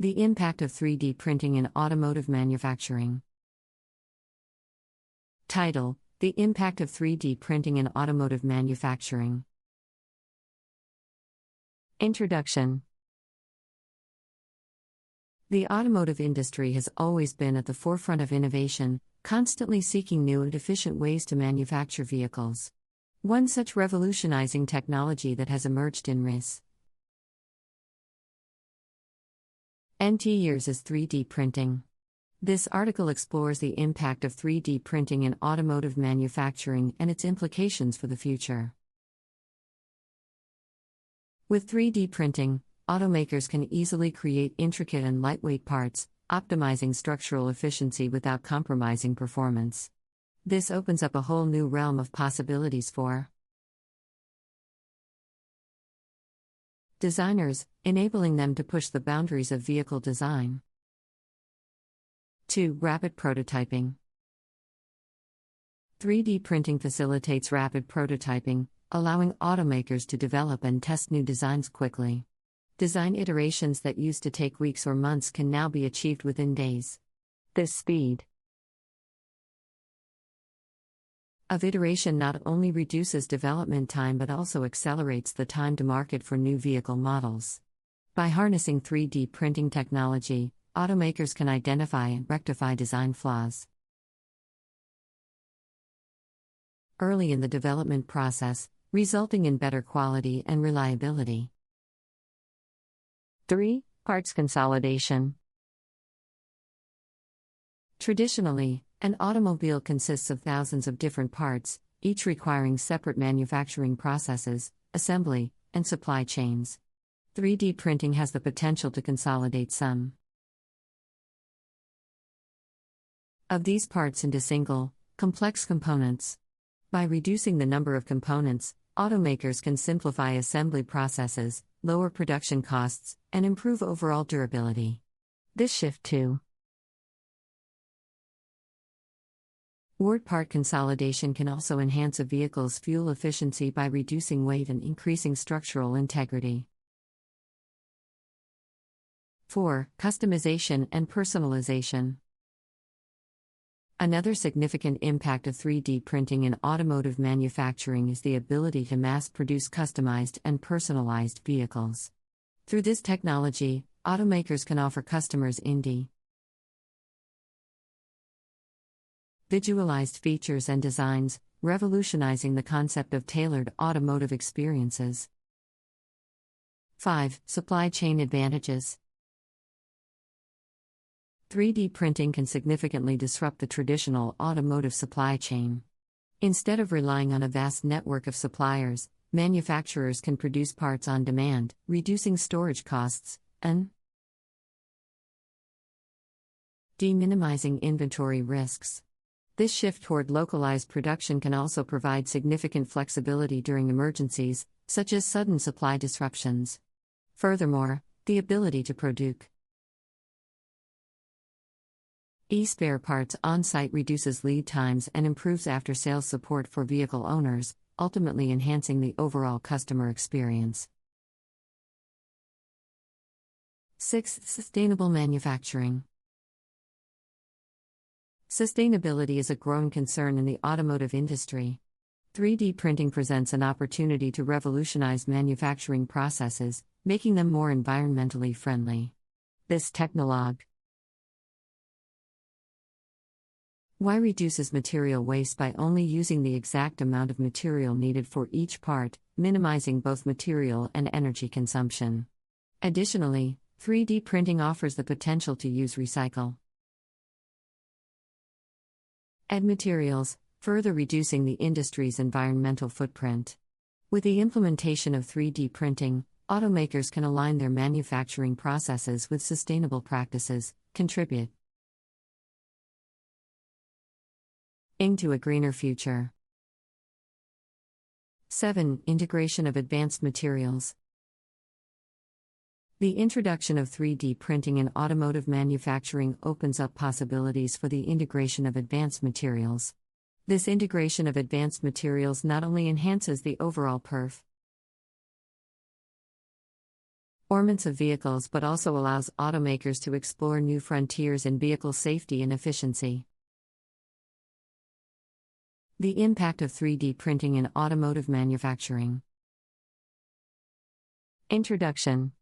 The impact of 3D printing in automotive manufacturing. Title: The impact of 3D printing in automotive manufacturing. Introduction. The automotive industry has always been at the forefront of innovation, constantly seeking new and efficient ways to manufacture vehicles. One such revolutionizing technology that has emerged in recent years is 3D printing. This article explores the impact of 3D printing in automotive manufacturing and its implications for the future. With 3D printing, automakers can easily create intricate and lightweight parts, optimizing structural efficiency without compromising performance. This opens up a whole new realm of possibilities for designers, enabling them to push the boundaries of vehicle design. 2. Rapid prototyping. 3D printing facilitates rapid prototyping, allowing automakers to develop and test new designs quickly. Design iterations that used to take weeks or months can now be achieved within days. This speed of iteration not only reduces development time but also accelerates the time to market for new vehicle models. By harnessing 3D printing technology, automakers can identify and rectify design flaws early in the development process, resulting in better quality and reliability. 3. Parts consolidation. Traditionally, an automobile consists of thousands of different parts, each requiring separate manufacturing processes, assembly, and supply chains. 3D printing has the potential to consolidate some of these parts into single, complex components. By reducing the number of components, automakers can simplify assembly processes, lower production costs, and improve overall durability. This shift to word part consolidation can also enhance a vehicle's fuel efficiency by reducing weight and increasing structural integrity. 4. Customization and personalization. Another significant impact of 3D printing in automotive manufacturing is the ability to mass-produce customized and personalized vehicles. Through this technology, automakers can offer customers individualized features and designs, revolutionizing the concept of tailored automotive experiences. 5. Supply chain advantages. 3D printing can significantly disrupt the traditional automotive supply chain. Instead of relying on a vast network of suppliers, manufacturers can produce parts on demand, reducing storage costs and minimizing inventory risks. This shift toward localized production can also provide significant flexibility during emergencies, such as sudden supply disruptions. Furthermore, the ability to produce spare parts on-site reduces lead times and improves after-sales support for vehicle owners, ultimately enhancing the overall customer experience. 6. Sustainable manufacturing. Sustainability is a growing concern in the automotive industry. 3D printing presents an opportunity to revolutionize manufacturing processes, making them more environmentally friendly. This technology reduces material waste by only using the exact amount of material needed for each part, minimizing both material and energy consumption. Additionally, 3D printing offers the potential to use recycled materials, further reducing the industry's environmental footprint. With the implementation of 3D printing, automakers can align their manufacturing processes with sustainable practices, contribute into a greener future. 7. Integration of advanced materials. The introduction of 3D printing in automotive manufacturing opens up possibilities for the integration of advanced materials. This integration of advanced materials not only enhances the overall ornaments of vehicles but also allows automakers to explore new frontiers in vehicle safety and efficiency. The impact of 3D printing in automotive manufacturing. Introduction.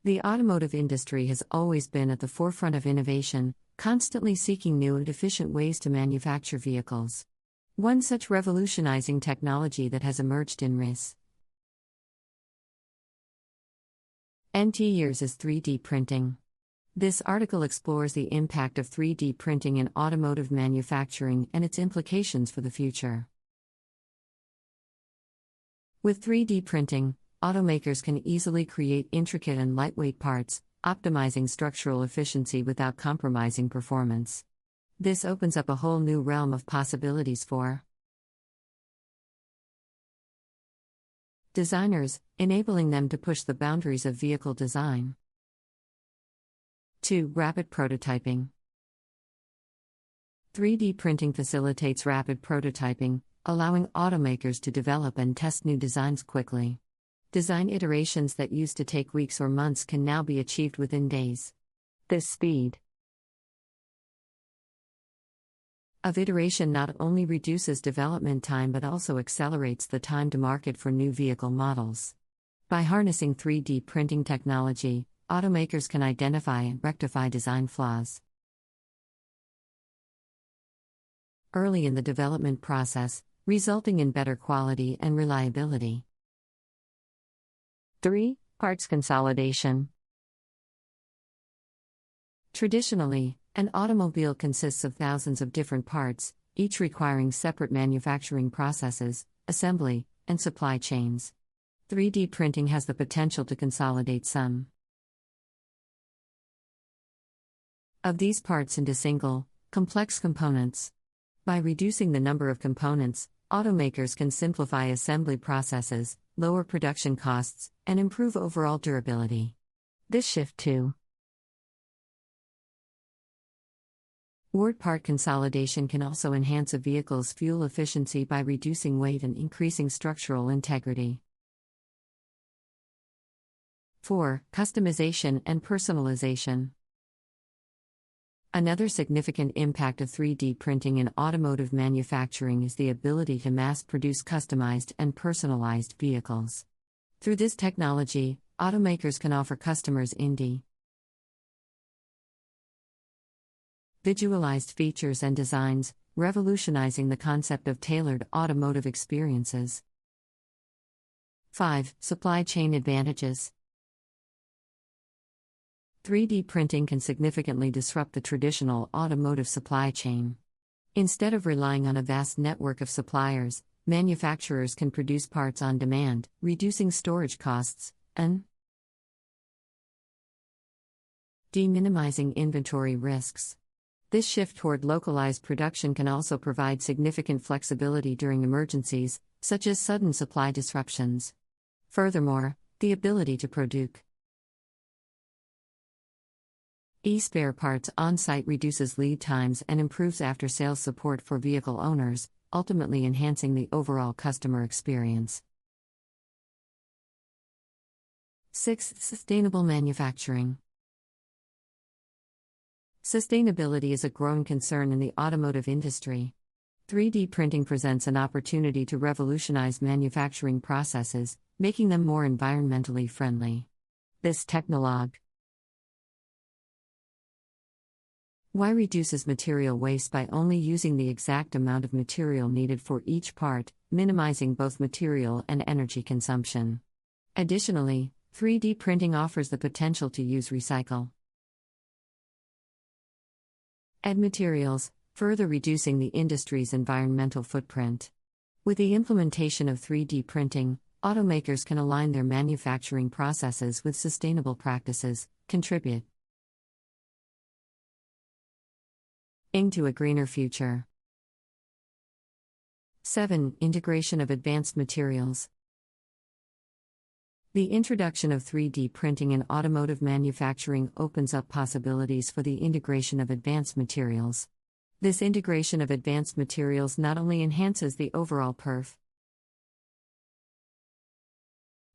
The automotive industry has always been at the forefront of innovation, constantly seeking new and efficient ways to manufacture vehicles. One such revolutionizing technology that has emerged in recent years is 3D printing. This article explores the impact of 3D printing in automotive manufacturing and its implications for the future. With 3D printing, automakers can easily create intricate and lightweight parts, optimizing structural efficiency without compromising performance. This opens up a whole new realm of possibilities for designers, enabling them to push the boundaries of vehicle design. 2. Rapid prototyping. 3D printing facilitates rapid prototyping, allowing automakers to develop and test new designs quickly. Design iterations that used to take weeks or months can now be achieved within days. This speed of iteration not only reduces development time but also accelerates the time to market for new vehicle models. By harnessing 3D printing technology, automakers can identify and rectify design flaws early in the development process, resulting in better quality and reliability. 3. Parts consolidation. Traditionally, an automobile consists of thousands of different parts, each requiring separate manufacturing processes, assembly, and supply chains. 3D printing has the potential to consolidate some of these parts into single, complex components. By reducing the number of components, automakers can simplify assembly processes, lower production costs, and improve overall durability. This shift to word part consolidation can also enhance a vehicle's fuel efficiency by reducing weight and increasing structural integrity. 4. Customization and personalization. Another significant impact of 3D printing in automotive manufacturing is the ability to mass-produce customized and personalized vehicles. Through this technology, automakers can offer customers individualized features and designs, revolutionizing the concept of tailored automotive experiences. 5. Supply chain advantages. 3D printing can significantly disrupt the traditional automotive supply chain. Instead of relying on a vast network of suppliers, manufacturers can produce parts on demand, reducing storage costs and minimizing inventory risks. This shift toward localized production can also provide significant flexibility during emergencies, such as sudden supply disruptions. Furthermore, the ability to produce spare parts on-site reduces lead times and improves after-sales support for vehicle owners, ultimately enhancing the overall customer experience. 6. Sustainable manufacturing. Sustainability is a growing concern in the automotive industry. 3D printing presents an opportunity to revolutionize manufacturing processes, making them more environmentally friendly. This technology reduces material waste by only using the exact amount of material needed for each part, minimizing both material and energy consumption. Additionally, 3D printing offers the potential to use recycled materials, further reducing the industry's environmental footprint. With the implementation of 3D printing, automakers can align their manufacturing processes with sustainable practices, contribute into a greener future. 7. Integration of advanced materials. The introduction of 3D printing in automotive manufacturing opens up possibilities for the integration of advanced materials. This integration of advanced materials not only enhances the overall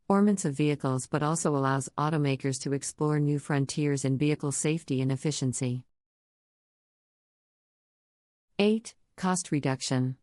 performance of vehicles but also allows automakers to explore new frontiers in vehicle safety and efficiency. 8. Cost reduction.